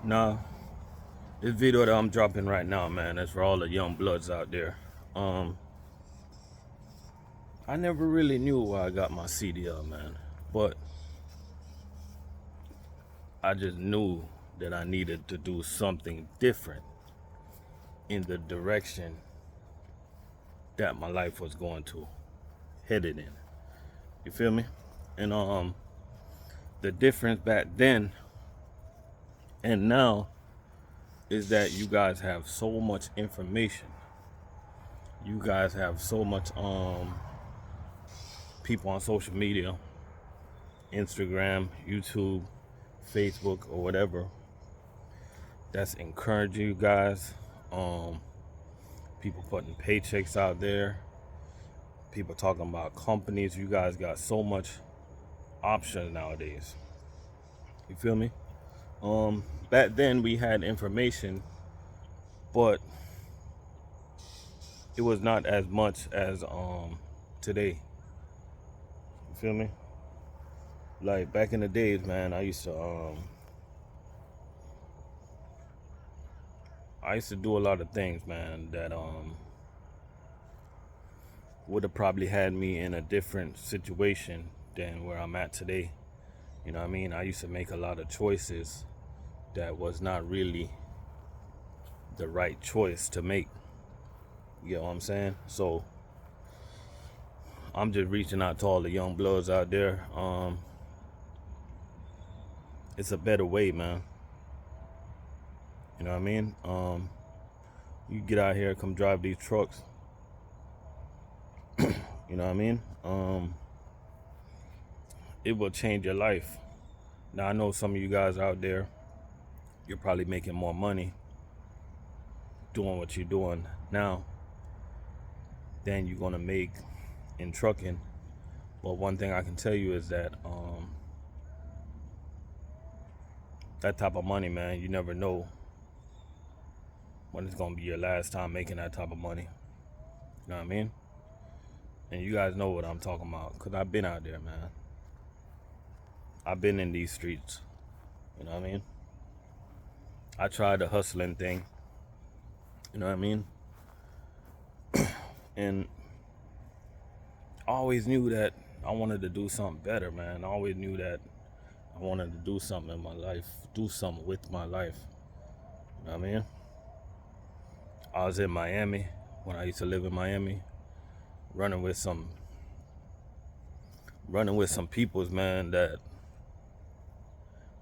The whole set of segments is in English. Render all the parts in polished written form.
Nah, this video that I'm dropping right now, man, that's for all the young bloods out there. I never really knew why I got my CDL, man, but I just knew that I needed to do something different in the direction that my life was going to, headed in. You feel me? And the difference back then and now is that you guys have so much information. You guys have so much people on social media, Instagram, YouTube, Facebook, or whatever, that's encouraging you guys. People putting paychecks out there. People talking about companies. You guys got so much options nowadays. You feel me? Back then we had information, but it was not as much as today. You feel me? Like back in the days, man, I used to do a lot of things, man, that would have probably had me in a different situation than where I'm at today. You know what I mean? I used to make a lot of choices that was not really the right choice to make. You know what I'm saying? So I'm just reaching out to all the young bloods out there. It's a better way, man. You know what I mean? You get out here, come drive these trucks. You know what I mean? It will change your life. Now I know some of you guys out there, you're probably making more money doing what you're doing now than you're gonna make in trucking. But one thing I can tell you is that that type of money, man, you never know when it's gonna be your last time making that type of money. You know what I mean? And you guys know what I'm talking about, because I've been out there, man. I've been in these streets. You know what I mean? I tried the hustling thing. You know what I mean? And I always knew that I wanted to do something better, man. I always knew that I wanted to do something in my life, do something with my life. You know what I mean? I was in Miami when I used to live in Miami, running with some peoples, man, that,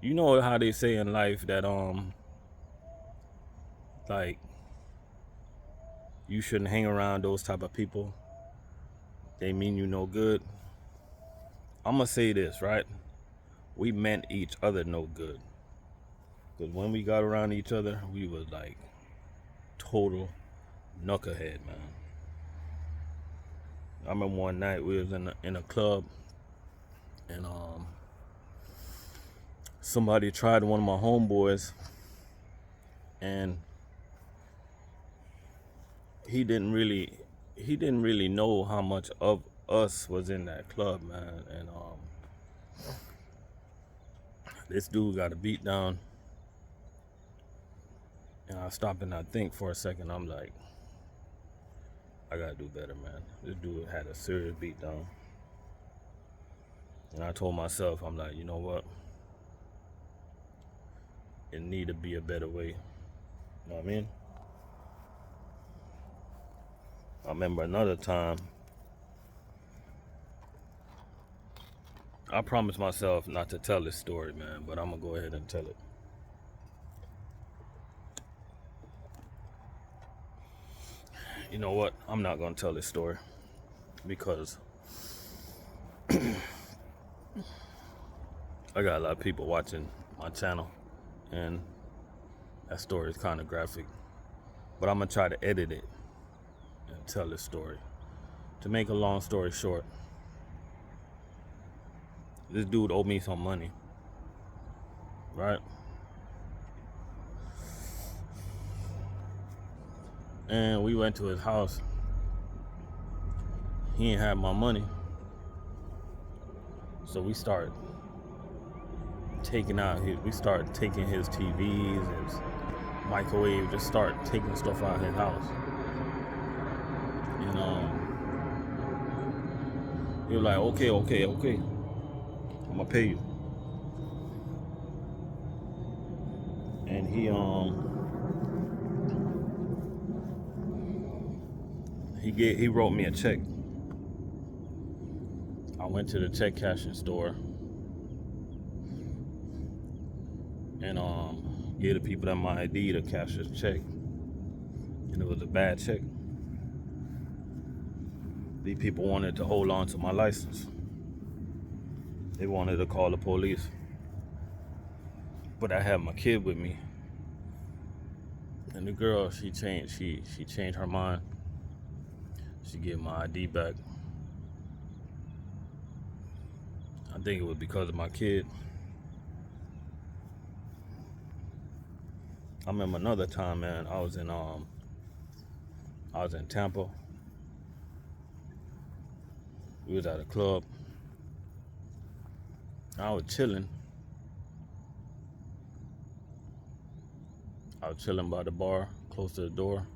you know how they say in life that like, you shouldn't hang around those type of people. They mean you no good. I'm gonna say this, right? We meant each other no good. Because when we got around each other, we was like total knucklehead, man. I remember one night we was in a club, and somebody tried one of my homeboys, and he didn't really know how much of us was in that club, man. And this dude got a beat down, and I stopped and I think for a second. I'm like, I gotta do better, man. This dude had a serious beat down, and I told myself, I'm like, you know what? It need to be a better way. You know what I mean? I remember another time, I promised myself not to tell this story, man, but I'm gonna go ahead and tell it. You know what? I'm not gonna tell this story because I got a lot of people watching my channel, and that story is kind of graphic. But I'm gonna try to edit it and tell this story. To make a long story short, this dude owed me some money, right? And we went to his house. He ain't had my money, so we started we started taking his TVs, his microwave, just start taking stuff out of his house. And he was like, okay, I'm gonna pay you. And he wrote me a check. I went to the check cashing store and gave the people that my ID to cash this check. And it was a bad check. These people wanted to hold on to my license. They wanted to call the police. But I had my kid with me. And the girl, she changed her mind. She gave my ID back. I think it was because of my kid. I remember another time, man, I was in Tampa. We was at a club. I was chilling. I was chilling by the bar, close to the door.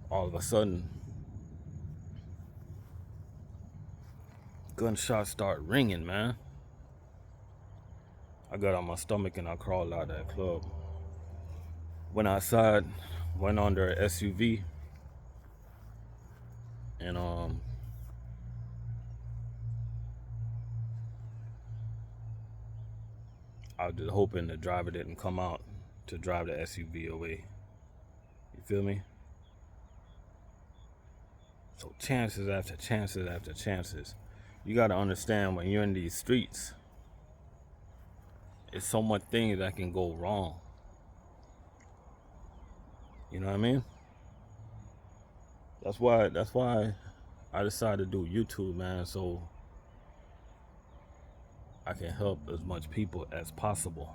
All of a sudden, gunshots start ringing, man. I got on my stomach and I crawled out of that club. Went outside, went under an SUV, and I was just hoping the driver didn't come out to drive the SUV away. You feel me? So chances after chances after chances. You gotta understand, when you're in these streets, it's so much things that can go wrong. You know what I mean? That's why I decided to do YouTube, man, so I can help as much people as possible.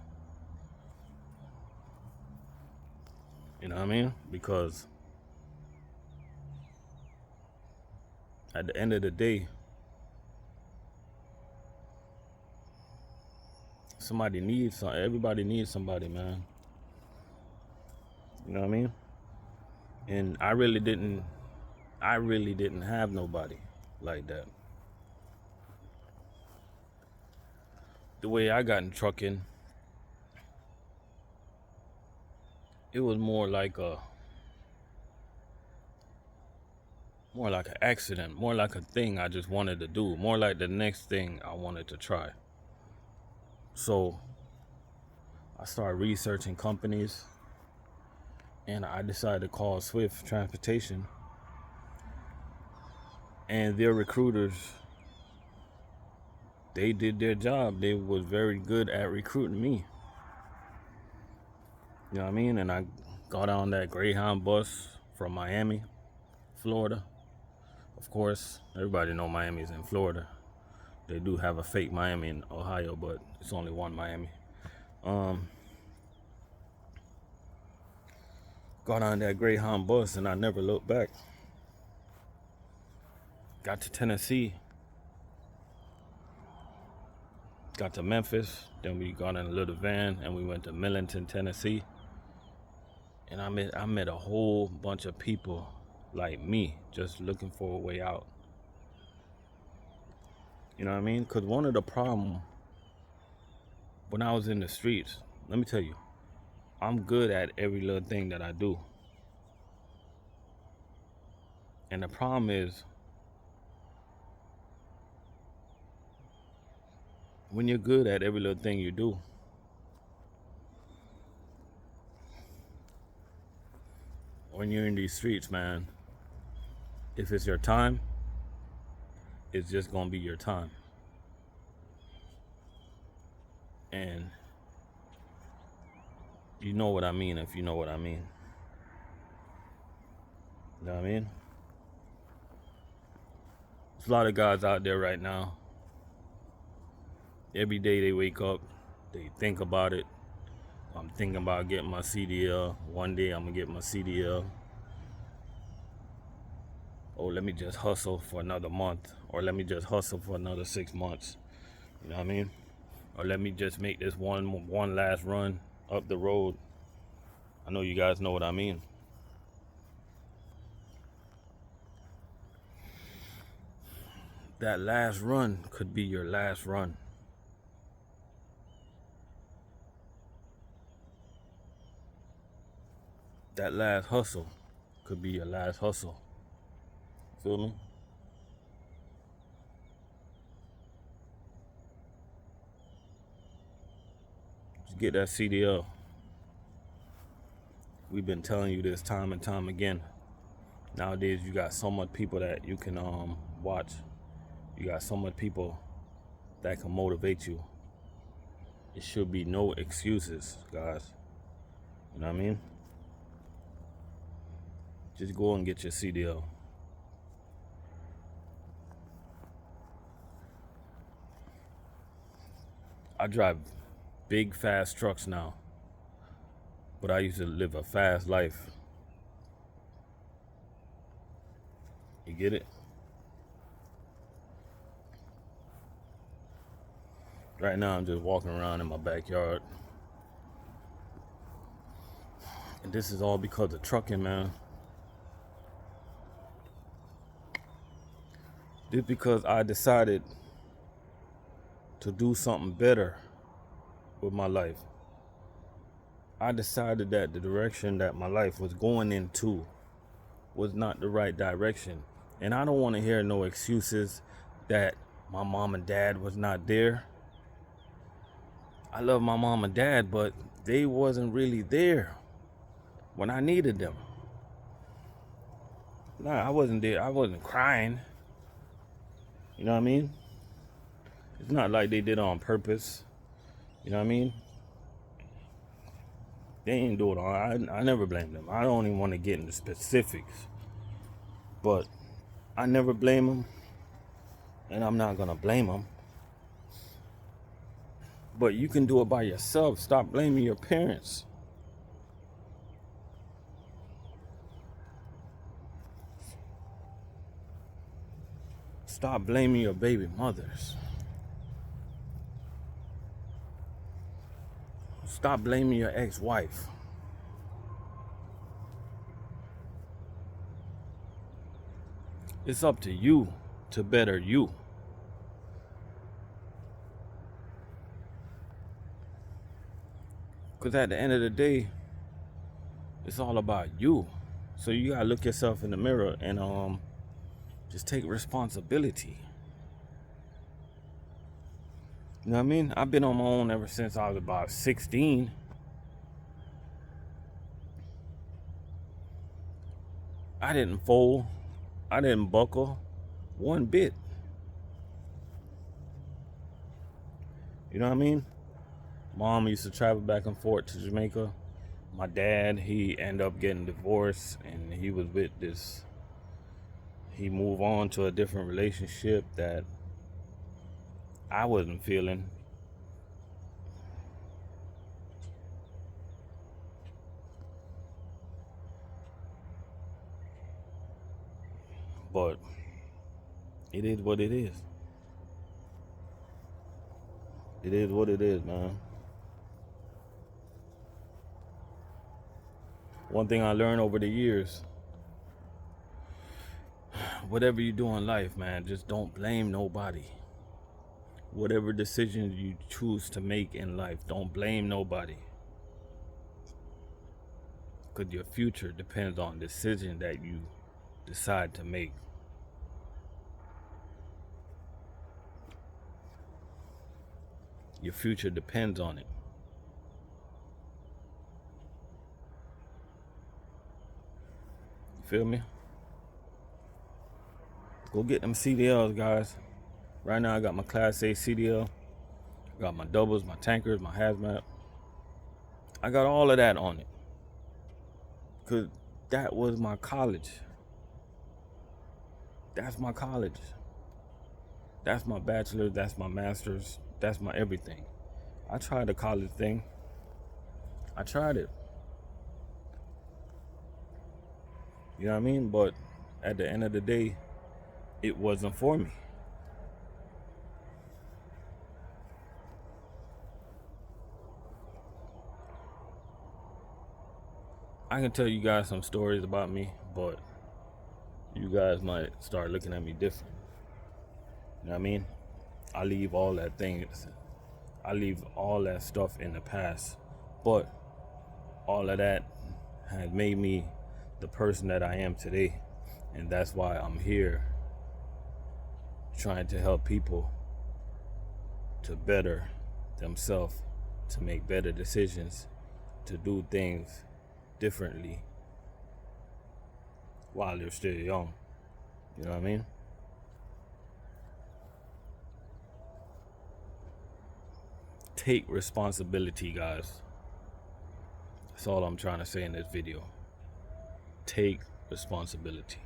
You know what I mean? Because at the end of the day, everybody needs somebody, man. You know what I mean? And I really didn't have nobody like that. The way I got in trucking, it was more like an accident, more like a thing I just wanted to do, more like the next thing I wanted to try. So I started researching companies, and I decided to call Swift Transportation, and their recruiters, they did their job. They was very good at recruiting me. You know what I mean? And I got on that Greyhound bus from Miami, Florida. Of course, everybody know Miami's in Florida. They do have a fake Miami in Ohio, but it's only one Miami. Got on that Greyhound bus and I never looked back. Got to Tennessee. Got to Memphis. Then we got in a little van and we went to Millington, Tennessee. And I met a whole bunch of people like me, just looking for a way out. You know what I mean? Because one of the problems when I was in the streets, let me tell you, I'm good at every little thing that I do. And the problem is, when you're good at every little thing you do, when you're in these streets, man, if it's your time, it's just gonna be your time. And you know what I mean if you know what I mean. You know what I mean? There's a lot of guys out there right now. Every day they wake up, they think about it. I'm thinking about getting my CDL. One day I'm gonna get my CDL. Oh, let me just hustle for another month, or let me just hustle for another 6 months. You know what I mean? or let me just make this one last run up the road. I know you guys know what I mean. That last run could be your last run. That last hustle could be your last hustle. Feel me? Just get that CDL. We've been telling you this time and time again. Nowadays, you got so much people that you can watch. You got so much people that can motivate you. It should be no excuses, guys. You know what I mean? Just go and get your CDL. I drive big, fast trucks now, but I used to live a fast life. You get it? Right now, I'm just walking around in my backyard. And this is all because of trucking, man. This because I decided to do something better with my life. I decided that the direction that my life was going into was not the right direction. And I don't want to hear no excuses that my mom and dad was not there. I love my mom and dad, but they wasn't really there when I needed them. Nah, I wasn't there. I wasn't crying. You know what I mean? It's not like they did it on purpose. You know what I mean? They ain't do it on. I never blame them. I don't even want to get into specifics. But I never blame them. And I'm not going to blame them. But you can do it by yourself. Stop blaming your parents. Stop blaming your baby mothers. Stop blaming your ex-wife. It's up to you to better you. Because at the end of the day, it's all about you. So you gotta look yourself in the mirror and just take responsibility. You know what I mean? I've been on my own ever since I was about 16. I didn't fold. I didn't buckle one bit. You know what I mean? Mom used to travel back and forth to Jamaica. My dad, he ended up getting divorced, and he was with this. He moved on to a different relationship that I wasn't feeling. But it is what it is. It is what it is, man. One thing I learned over the years, whatever you do in life, man, just don't blame nobody. Whatever decisions you choose to make in life, don't blame nobody. Because your future depends on the decision that you decide to make. Your future depends on it. You feel me? Go get them CDLs, guys. Right now I got my Class A CDL. I got my doubles, my tankers, my hazmat. I got all of that on it. Because that was my college. That's my college. That's my bachelor's, that's my master's, that's my everything. I tried the college thing. I tried it. You know what I mean? But at the end of the day, it wasn't for me. I can tell you guys some stories about me, but you guys might start looking at me different. You know what I mean? I leave all that stuff in the past, but all of that has made me the person that I am today, and that's why I'm here trying to help people to better themselves, to make better decisions, to do things differently while they're still young. You know what I mean? Take responsibility, guys. That's all I'm trying to say in this video. Take responsibility.